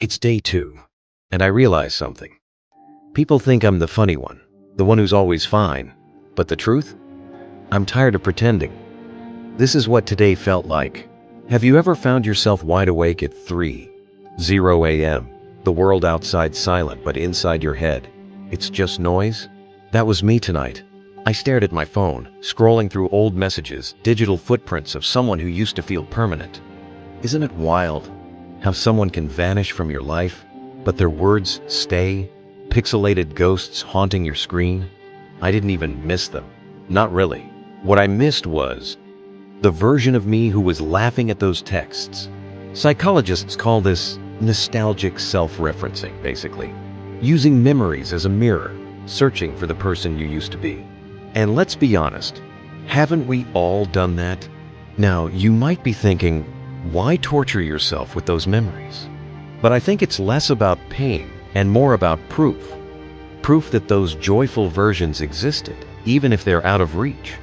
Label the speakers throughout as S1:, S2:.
S1: It's day 2, and I realize something. People think I'm the funny one, the one who's always fine. But the truth? I'm tired of pretending. This is what today felt like. Have you ever found yourself wide awake at 3:00 a.m., the world outside silent, but inside your head, it's just noise? That was me tonight. I stared at my phone, scrolling through old messages, digital footprints of someone who used to feel permanent. Isn't it wild how someone can vanish from your life, but their words stay, pixelated ghosts haunting your screen? I didn't even miss them. Not really. What I missed was the version of me who was laughing at those texts. Psychologists call this nostalgic self-referencing, basically. Using memories as a mirror, searching for the person you used to be. And let's be honest, haven't we all done that? Now, you might be thinking, why torture yourself with those memories? But I think it's less about pain and more about proof. Proof that those joyful versions existed, even if they're out of reach.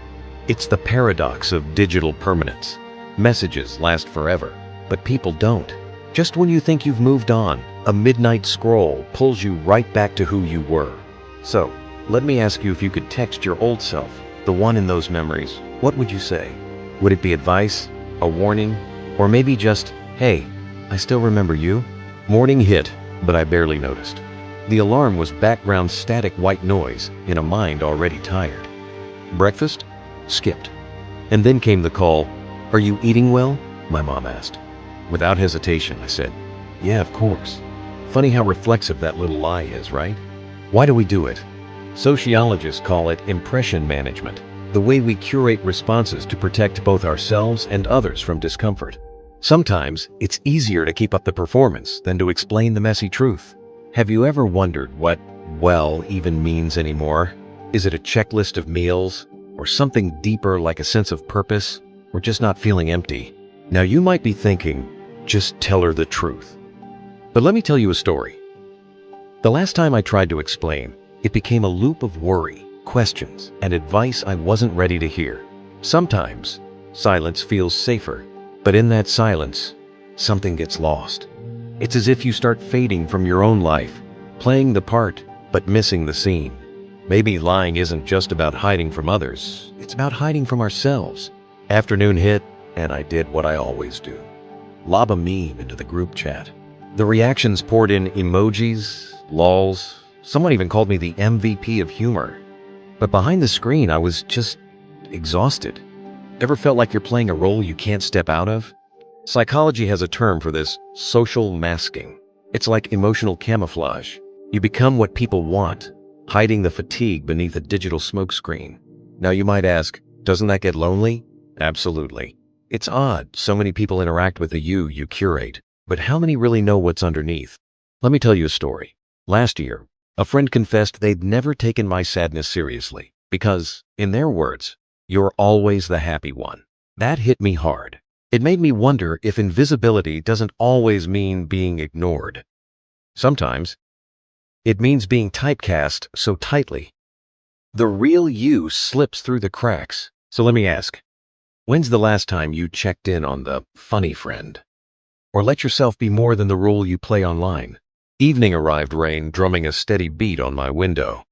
S1: It's the paradox of digital permanence. Messages last forever, but people don't. Just when you think you've moved on, a midnight scroll pulls you right back to who you were. So, let me ask you, if you could text your old self, the one in those memories, what would you say? Would it be advice, a warning, or maybe just, hey, I still remember you? Morning hit, but I barely noticed. The alarm was background static white noise in a mind already tired. Breakfast? Skipped. And then came the call. Are you eating well? My mom asked. Without hesitation, I said, yeah, of course. Funny how reflexive that little lie is, right? Why do we do it? Sociologists call it impression management, the way we curate responses to protect both ourselves and others from discomfort. Sometimes it's easier to keep up the performance than to explain the messy truth. Have you ever wondered what well even means anymore? Is it a checklist of meals? Or something deeper like a sense of purpose? Or just not feeling empty? Now you might be thinking, just tell her the truth. But let me tell you a story. The last time I tried to explain, it became a loop of worry, questions, and advice I wasn't ready to hear. Sometimes, silence feels safer, but in that silence, something gets lost. It's as if you start fading from your own life, playing the part, but missing the scene. Maybe lying isn't just about hiding from others, it's about hiding from ourselves. Afternoon hit, and I did what I always do. Lob a meme into the group chat. The reactions poured in emojis, lols, someone even called me the MVP of humor. But behind the screen, I was just exhausted. Ever felt like you're playing a role you can't step out of? Psychology has a term for this: social masking. It's like emotional camouflage. You become what people want, hiding the fatigue beneath a digital smokescreen. Now you might ask, doesn't that get lonely? Absolutely. It's odd, so many people interact with the you curate, but how many really know what's underneath? Let me tell you a story. Last year, a friend confessed they'd never taken my sadness seriously because, in their words, you're always the happy one. That hit me hard. It made me wonder if invisibility doesn't always mean being ignored. Sometimes, it means being typecast so tightly. The real you slips through the cracks. So let me ask, when's the last time you checked in on the funny friend? Or let yourself be more than the role you play online? Evening arrived, rain drumming a steady beat on my window.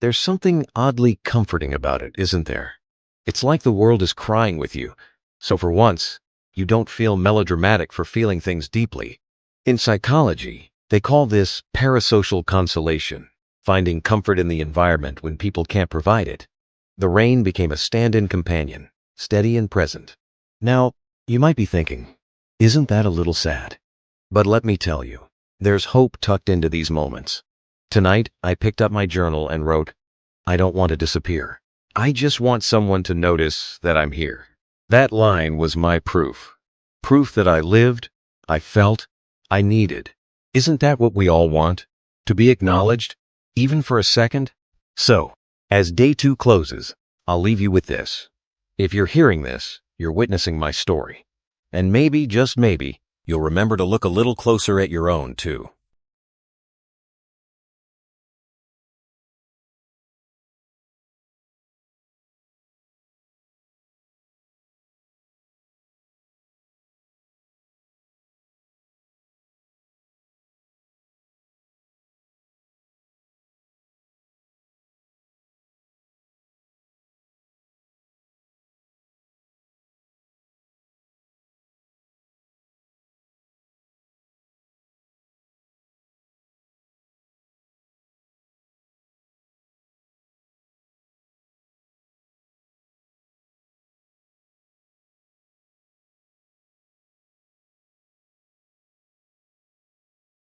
S1: There's something oddly comforting about it, isn't there? It's like the world is crying with you. So for once, you don't feel melodramatic for feeling things deeply. In psychology, they call this parasocial consolation, finding comfort in the environment when people can't provide it. The rain became a stand-in companion, steady and present. Now, you might be thinking, isn't that a little sad? But let me tell you, there's hope tucked into these moments. Tonight, I picked up my journal and wrote, I don't want to disappear. I just want someone to notice that I'm here. That line was my proof. Proof that I lived, I felt, I needed. Isn't that what we all want? To be acknowledged, even for a second? So, as day 2 closes, I'll leave you with this. If you're hearing this, you're witnessing my story. And maybe, just maybe, you'll remember to look a little closer at your own, too.